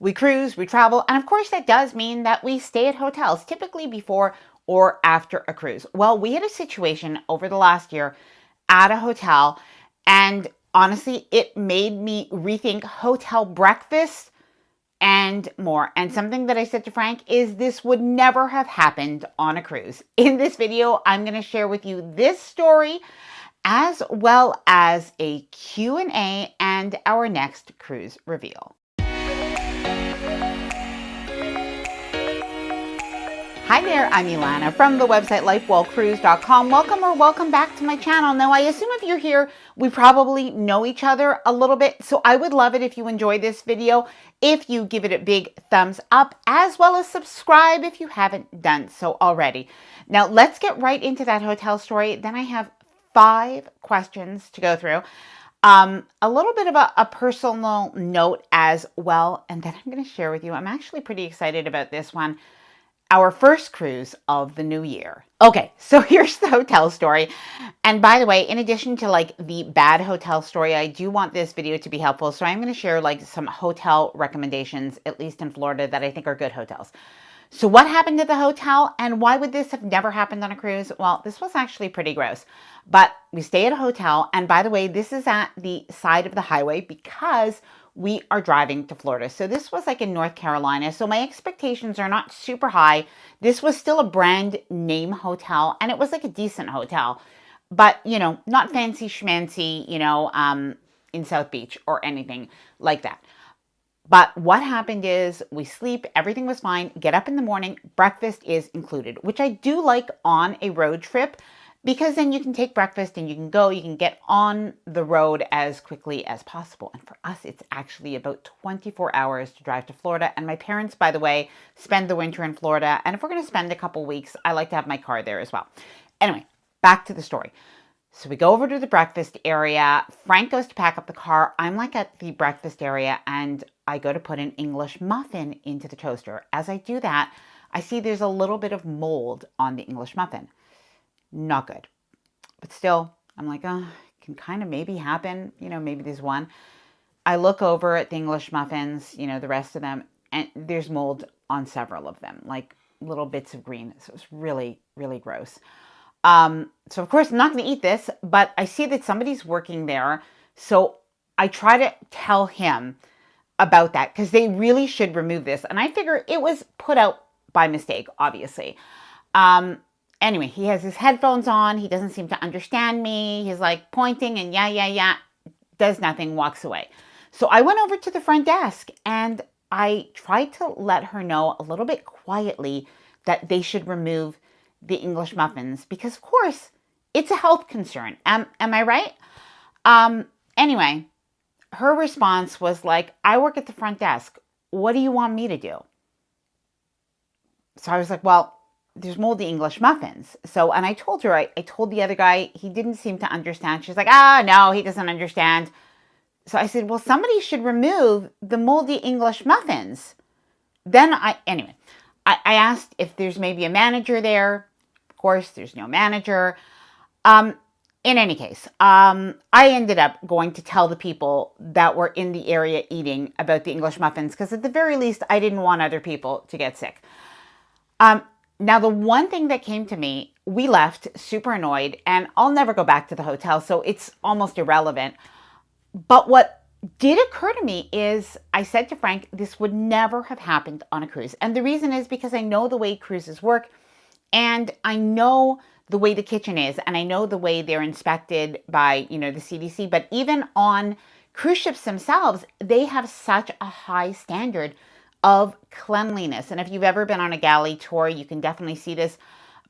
We cruise, we travel, and of course that does mean that we stay at hotels, typically before or after a cruise. Well, we had a situation over the last year at a hotel, and honestly, it made me rethink hotel breakfast and more. And something that I said to Frank is this would never have happened on a cruise. In this video, I'm going to share with you this story as well as a Q&A and our next cruise reveal. Hi there, I'm Ilana from the website lifewellcruise.com. Welcome back to my channel. Now, I assume if you're here, we probably know each other a little bit, so I would love it if you enjoyed this video, if you give it a big thumbs up, as well as subscribe if you haven't done so already. Now, let's get right into that hotel story. Then I have 5 questions to go through. A little bit of a personal note as well, and then I'm going to share with you. I'm actually pretty excited about this one. Our first cruise of the new year. Okay, so here's the hotel story. And by the way, in addition to like the bad hotel story, I do want this video to be helpful. So I'm going to share like some hotel recommendations, at least in Florida, that I think are good hotels. So what happened at the hotel and why would this have never happened on a cruise? Well, this was actually pretty gross, but we stay at a hotel. And by the way, this is at the side of the highway because we are driving to Florida. So this was like in North Carolina. So my expectations are not super high. This was still a brand name hotel and it was like a decent hotel, but you know, not fancy schmancy, in South Beach or anything like that. But what happened is we sleep, everything was fine, get up in the morning, breakfast is included, which I do like on a road trip because then you can take breakfast and you can get on the road as quickly as possible. And for us, it's actually about 24 hours to drive to Florida. And my parents, by the way, spend the winter in Florida. And if we're going to spend a couple weeks, I like to have my car there as well. Anyway, back to the story. So we go over to the breakfast area. Frank goes to pack up the car. I'm like at the breakfast area and I go to put an English muffin into the toaster. As I do that, I see there's a little bit of mold on the English muffin. Not good. But still, I'm like, oh, it can kind of maybe happen. Maybe there's one. I look over at the English muffins, the rest of them, and there's mold on several of them, like little bits of green. So it's really, really gross. So of course I'm not going to eat this, but I see that somebody's working there. So I try to tell him about that because they really should remove this. And I figure it was put out by mistake, obviously. Anyway, he has his headphones on. He doesn't seem to understand me. He's like pointing and yeah, does nothing, walks away. So I went over to the front desk and I tried to let her know a little bit quietly that they should remove the English muffins because of course it's a health concern. Am I right? Anyway, her response was like, I work at the front desk. What do you want me to do? So I was like, well, there's moldy English muffins. So, and I told her, I told the other guy, he didn't seem to understand. She's like, no, he doesn't understand. So I said, well, somebody should remove the moldy English muffins. Then anyway, I asked if there's maybe a manager there. Of course, there's no manager. In any case, I ended up going to tell the people that were in the area eating about the English muffins because at the very least, I didn't want other people to get sick. Now, the one thing that came to me, we left super annoyed, and I'll never go back to the hotel, so it's almost irrelevant. But what did occur to me is I said to Frank, this would never have happened on a cruise. And the reason is because I know the way cruises work, and I know the way the kitchen is, and I know the way they're inspected by, the CDC. But even on cruise ships themselves, they have such a high standard of cleanliness. And if you've ever been on a galley tour, you can definitely see this.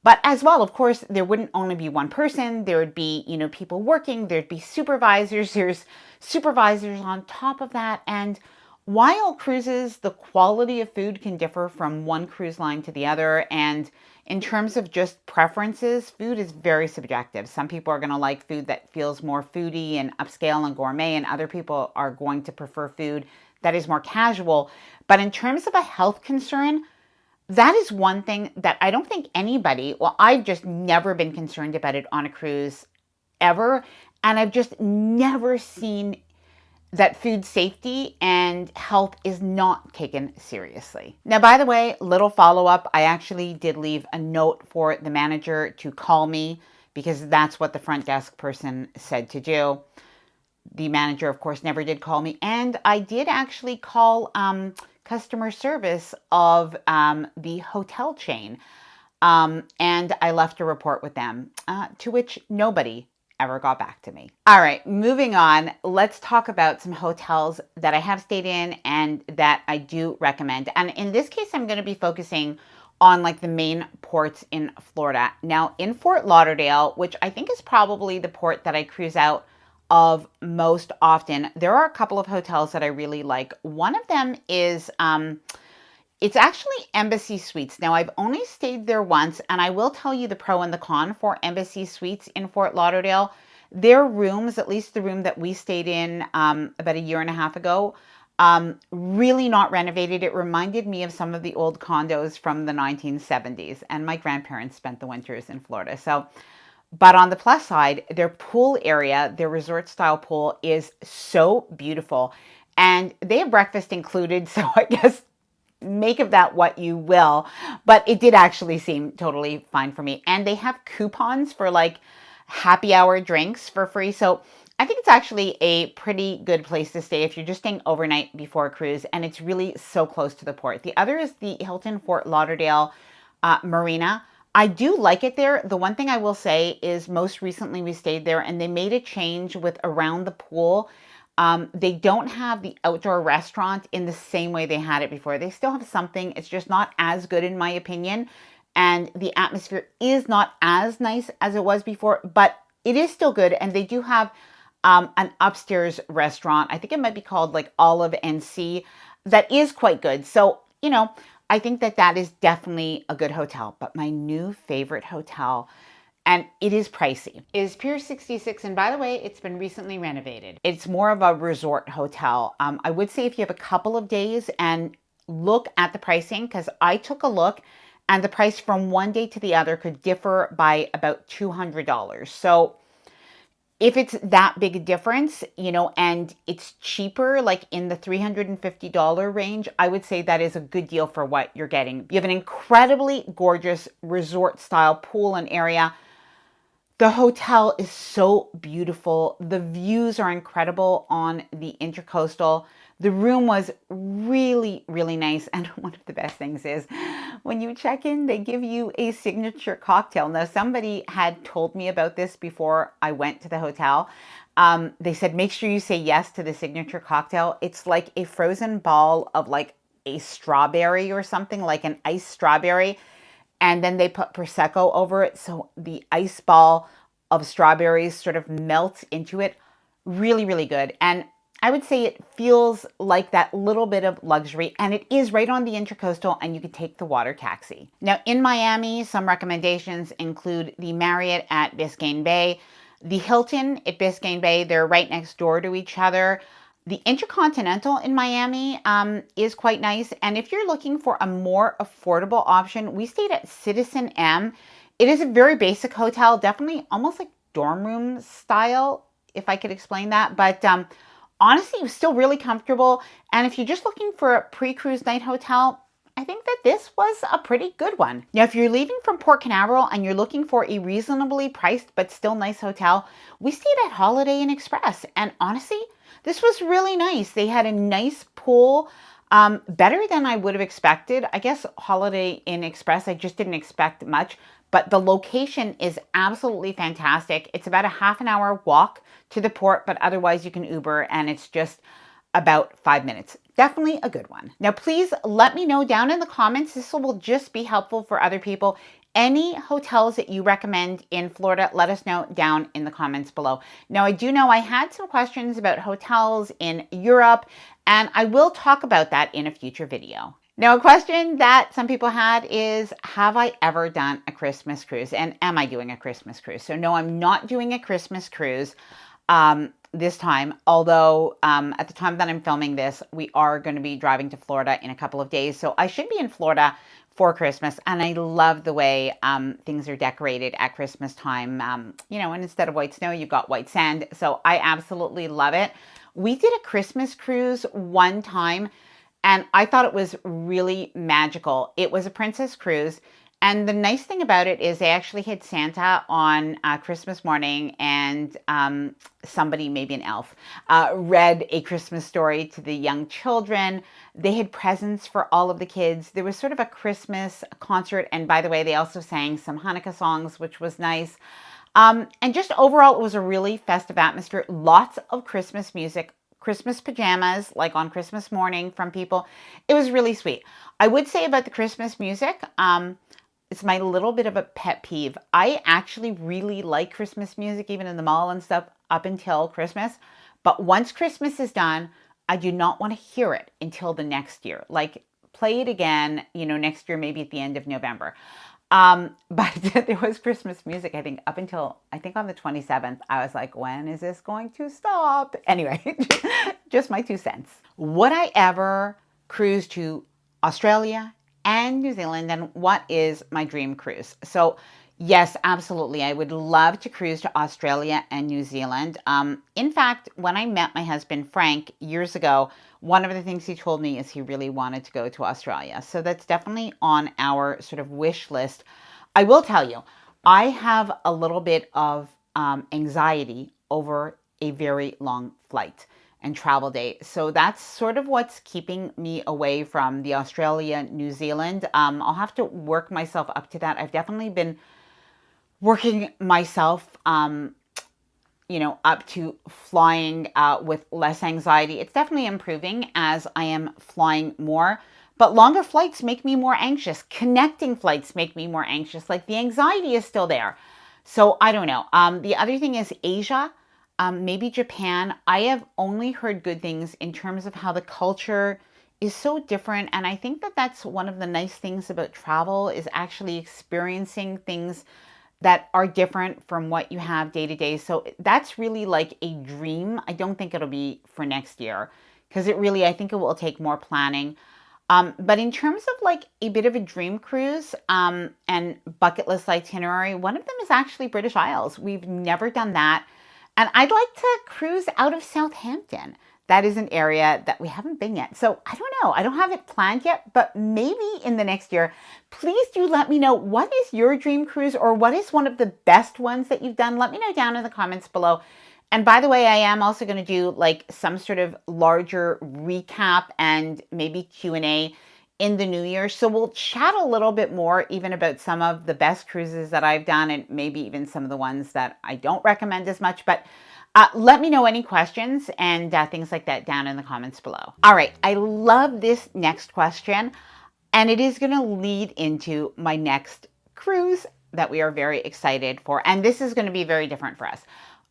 But as well, of course, there wouldn't only be one person. There would be, people working. There'd be supervisors. There's supervisors on top of that. And while cruises, the quality of food can differ from one cruise line to the other. And in terms of just preferences, food is very subjective. Some people are going to like food that feels more foodie and upscale and gourmet, and other people are going to prefer food that is more casual. But in terms of a health concern, that is one thing that I don't think anybody, well, I've just never been concerned about it on a cruise ever. And I've just never seen that food safety and health is not taken seriously. Now, by the way, little follow up, I actually did leave a note for the manager to call me because that's what the front desk person said to do. The manager, of course, never did call me. And I did actually call customer service of the hotel chain. And I left a report with them, to which nobody ever got back to me. All right, moving on. Let's talk about some hotels that I have stayed in and that I do recommend. And in this case, I'm going to be focusing on like the main ports in Florida. Now, in Fort Lauderdale, which I think is probably the port that I cruise out of most often, there are a couple of hotels that I really like. One of them is it's actually Embassy Suites. Now, I've only stayed there once, and I will tell you the pro and the con for Embassy Suites in Fort Lauderdale. Their rooms, at least the room that we stayed in about a year and a half ago, really not renovated. It reminded me of some of the old condos from the 1970s, and my grandparents spent the winters in Florida. So, but on the plus side, their pool area, their resort style pool is so beautiful. And they have breakfast included, so I guess make of that what you will, but it did actually seem totally fine for me. And they have coupons for like happy hour drinks for free. So I think it's actually a pretty good place to stay if you're just staying overnight before a cruise, and it's really so close to the port. The other is the Hilton Fort Lauderdale Marina. I do like it there. The one thing I will say is most recently we stayed there and they made a change with around the pool. They don't have the outdoor restaurant in the same way they had it before. They still have something. It's just not as good in my opinion. And the atmosphere is not as nice as it was before, but it is still good. And they do have an upstairs restaurant. I think it might be called like Olive and Sea. That is quite good. So, you know, I think that that is definitely a good hotel. But my new favorite hotel, and it is pricey, is Pier 66. And by the way, it's been recently renovated. It's more of a resort hotel. I would say if you have a couple of days and look at the pricing, because I took a look and the price from one day to the other could differ by about $200. So if it's that big a difference, you know, and it's cheaper, like in the $350 range, I would say that is a good deal for what you're getting. You have an incredibly gorgeous resort style pool and area. The hotel is so beautiful. The views are incredible on the Intercoastal. The room was really, really nice. And one of the best things is when you check in, they give you a signature cocktail. Now, somebody had told me about this before I went to the hotel. They said, make sure you say yes to the signature cocktail. It's like a frozen ball of like a strawberry or something, like an iced strawberry. And then they put Prosecco over it. So the ice ball of strawberries sort of melts into it. Really, really good. And I would say it feels like that little bit of luxury. And it is right on the Intercoastal, and you could take the water taxi. Now in Miami, some recommendations include the Marriott at Biscayne Bay, the Hilton at Biscayne Bay. They're right next door to each other. The Intercontinental in Miami is quite nice. And if you're looking for a more affordable option, we stayed at Citizen M. It is a very basic hotel, definitely almost like dorm room style, if I could explain that. But honestly, it was still really comfortable. And if you're just looking for a pre-cruise night hotel, I think that this was a pretty good one. Now, if you're leaving from Port Canaveral and you're looking for a reasonably priced but still nice hotel, we stayed at Holiday Inn Express. And honestly, this was really nice. They had a nice pool, better than I would have expected. I guess Holiday Inn Express, I just didn't expect much, but the location is absolutely fantastic. It's about a half an hour walk to the port, but otherwise you can Uber and it's just about 5 minutes. Definitely a good one. Now, please let me know down in the comments. This will just be helpful for other people. Any hotels that you recommend in Florida, let us know down in the comments below. Now, I do know I had some questions about hotels in Europe, and I will talk about that in a future video. Now, a question that some people had is, have I ever done a Christmas cruise? And am I doing a Christmas cruise? So no, I'm not doing a Christmas cruise this time, although at the time that I'm filming this, we are going to be driving to Florida in a couple of days. So I should be in Florida for Christmas, and I love the way things are decorated at Christmas time. You know, and instead of white snow, you've got white sand. So I absolutely love it. We did a Christmas cruise one time, and I thought it was really magical. It was a princess cruise. And the nice thing about it is they actually had Santa on Christmas morning, and somebody, maybe an elf, read a Christmas story to the young children. They had presents for all of the kids. There was sort of a Christmas concert. And by the way, they also sang some Hanukkah songs, which was nice. And just overall, it was a really festive atmosphere. Lots of Christmas music, Christmas pajamas, like on Christmas morning from people. It was really sweet. I would say about the Christmas music, it's my little bit of a pet peeve. I actually really like Christmas music, even in the mall and stuff, up until Christmas. But once Christmas is done, I do not want to hear it until the next year. Like, play it again, next year, maybe at the end of November. But there was Christmas music, I think, up until, I think on the 27th, I was like, when is this going to stop? Anyway, just my 2 cents. Would I ever cruise to Australia and New Zealand? And what is my dream cruise? So yes, absolutely. I would love to cruise to Australia and New Zealand. In fact, when I met my husband, Frank, years ago, one of the things he told me is he really wanted to go to Australia. So that's definitely on our sort of wish list. I will tell you, I have a little bit of anxiety over a very long flight and travel day. So that's sort of what's keeping me away from the Australia, New Zealand. I'll have to work myself up to that. I've definitely been working myself, up to flying with less anxiety. It's definitely improving as I am flying more. But longer flights make me more anxious. Connecting flights make me more anxious. Like, the anxiety is still there. So I don't know. The other thing is Asia, maybe Japan. I have only heard good things in terms of how the culture is so different. And I think that that's one of the nice things about travel, is actually experiencing things that are different from what you have day to day. So that's really like a dream. I don't think it'll be for next year, because I think it will take more planning. But in terms of like a bit of a dream cruise and bucket list itinerary, one of them is actually British Isles. We've never done that. And I'd like to cruise out of Southampton. That is an area that we haven't been yet. So I don't know. I don't have it planned yet, but maybe in the next year. Please do let me know, what is your dream cruise, or what is one of the best ones that you've done? Let me know down in the comments below. And by the way, I am also going to do like some sort of larger recap and maybe Q&A in the new year. So we'll chat a little bit more even about some of the best cruises that I've done, and maybe even some of the ones that I don't recommend as much. But let me know any questions and things like that down in the comments below. All right, I love this next question, and it is going to lead into my next cruise that we are very excited for. And this is going to be very different for us.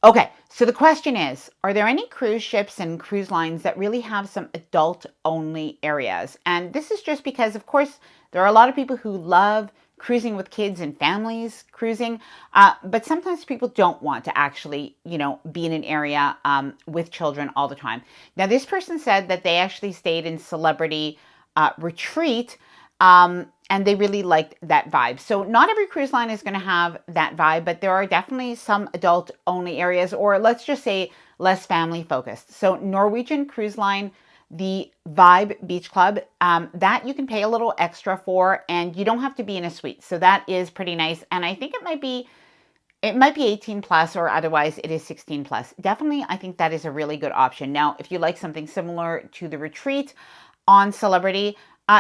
Okay, so the question is, are there any cruise ships and cruise lines that really have some adult-only areas? And this is just because, of course, there are a lot of people who love cruising with kids and families cruising, but sometimes people don't want to actually, be in an area with children all the time. Now, this person said that they actually stayed in Celebrity Retreat, and they really liked that vibe. So not every cruise line is going to have that vibe, but there are definitely some adult-only areas, or let's just say less family-focused. So Norwegian Cruise Line, the Vibe Beach Club, that you can pay a little extra for, and you don't have to be in a suite. So that is pretty nice. And I think it might be 18 plus, or otherwise it is 16 plus. Definitely, I think that is a really good option. Now, if you like something similar to the Retreat on Celebrity,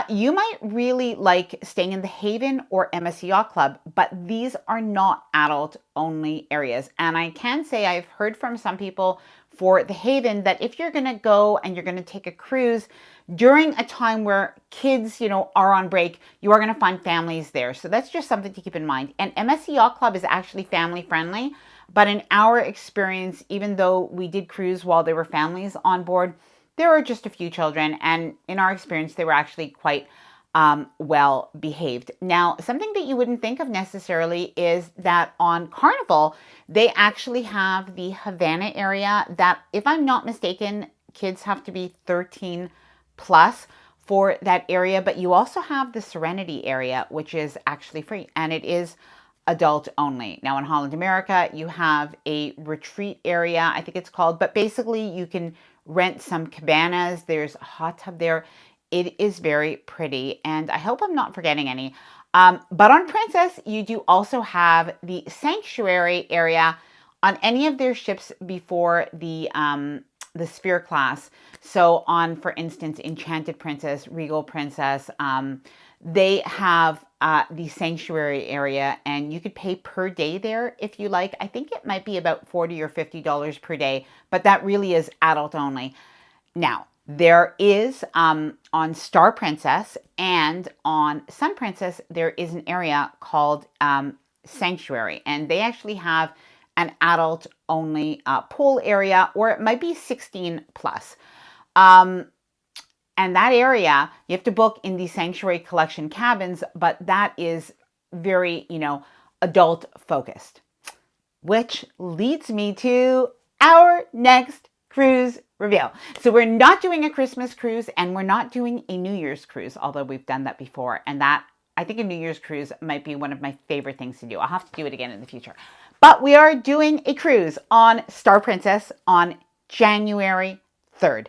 you might really like staying in the Haven or MSC Yacht Club, but these are not adult-only areas. And I can say I've heard from some people for the Haven that if you're going to go and you're going to take a cruise during a time where kids, are on break, you are going to find families there. So that's just something to keep in mind. And MSC Yacht Club is actually family friendly, but in our experience, even though we did cruise while there were families on board, there were just a few children, and in our experience, they were actually quite well behaved. Now, something that you wouldn't think of necessarily is that on Carnival, they actually have the Havana area that, if I'm not mistaken, kids have to be 13 plus for that area, but you also have the Serenity area, which is actually free, and it is adult only. Now, in Holland America, you have a retreat area, I think it's called, but basically you can rent some cabanas. There's a hot tub there. It is very pretty, and I hope I'm not forgetting any. But on Princess, you do also have the sanctuary area on any of their ships before the Sphere class. So on, for instance, Enchanted Princess, Regal Princess, they have the sanctuary area, and you could pay per day there if you like. I think it might be about $40 or $50 per day, but that really is adult only. Now, there is on Star Princess and on Sun Princess, there is an area called Sanctuary, and they actually have an adult only pool area, or it might be 16 plus. And that area, you have to book in the Sanctuary Collection cabins, but that is very, adult focused. Which leads me to our next cruise reveal. So we're not doing a Christmas cruise, and we're not doing a New Year's cruise, although we've done that before. And that, I think a New Year's cruise might be one of my favorite things to do. I'll have to do it again in the future. But we are doing a cruise on Star Princess on January 3rd.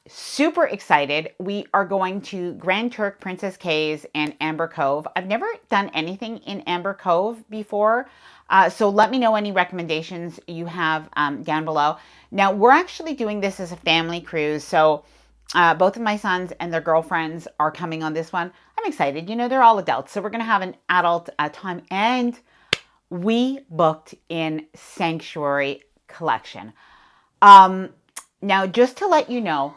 Super excited. We are going to Grand Turk, Princess Cays, and Amber Cove. I've never done anything in Amber Cove before, so let me know any recommendations you have down below. Now, we're actually doing this as a family cruise, so both of my sons and their girlfriends are coming on this one. I'm excited. They're all adults, so we're going to have an adult time, and we booked in Sanctuary Collection. Now, just to let you know,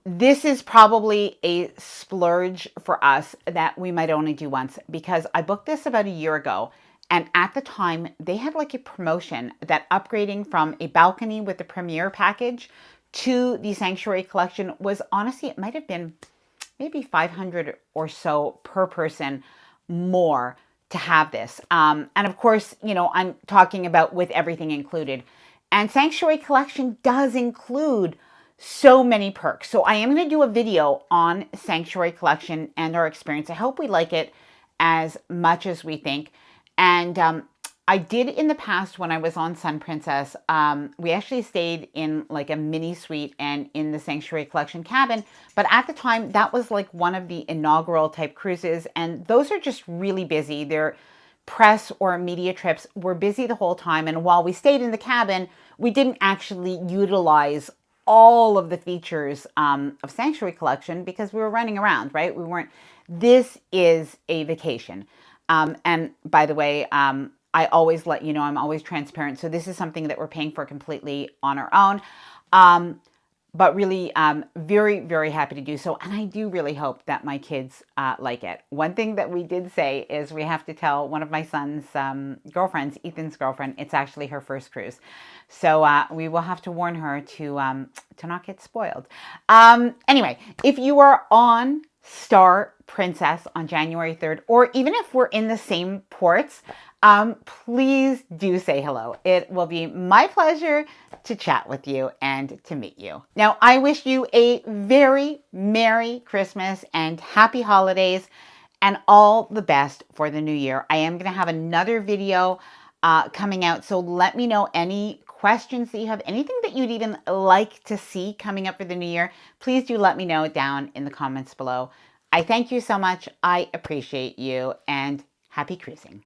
this is probably a splurge for us that we might only do once, because I booked this about a year ago. And at the time, they had like a promotion that upgrading from a balcony with the Premier package to the Sanctuary Collection was, honestly, it might have been maybe $500 or so per person more to have this. And of course, I'm talking about with everything included. And Sanctuary Collection does include so many perks. So I am going to do a video on Sanctuary Collection and our experience. I hope we like it as much as we think. And I did in the past when I was on Sun Princess, we actually stayed in like a mini suite and in the Sanctuary Collection cabin. But at the time, that was like one of the inaugural type cruises. And those are just really busy. They're press or media trips. We're busy the whole time. And while we stayed in the cabin, we didn't actually utilize all of the features of Sanctuary Collection because we were running around, right? We weren't. This is a vacation. And by the way, I always let you know, I'm always transparent. So this is something that we're paying for completely on our own. But really, very, very happy to do so. And I do really hope that my kids like it. One thing that we did say is we have to tell one of my son's girlfriends, Ethan's girlfriend, it's actually her first cruise. So we will have to warn her to not get spoiled. Anyway, if you are on Star Princess on January 3rd, or even if we're in the same ports, please do say hello. It will be my pleasure to chat with you and to meet you. Now, I wish you a very Merry Christmas and Happy Holidays and all the best for the new year. I am going to have another video coming out, so let me know any questions that you have, anything that you'd even like to see coming up for the new year. Please do let me know down in the comments below. I thank you so much. I appreciate you, and happy cruising.